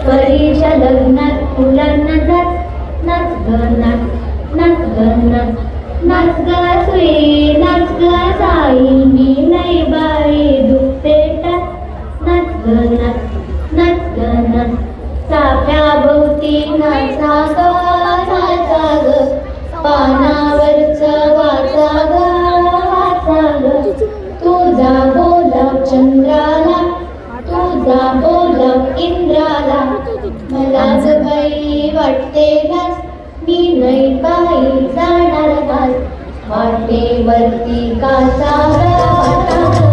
परीच्या लग्नात मुलांना जात नाच ग नाच नाच ग नाच नाच ग सुई नाच ग साई मी नाही बाई दुखते टाच नाच ग नाच नाच ग नाच चाफ्या भोवती नाचा ग नाचा ग पानावरच वाचा ग वाचा ग तुझा बोलाव चंद्राला तुझा बोलाव इंद्राला मला ग बाई वाटते लाज मी नाही बाई जाणार आज वाटेवरती काचा वाटा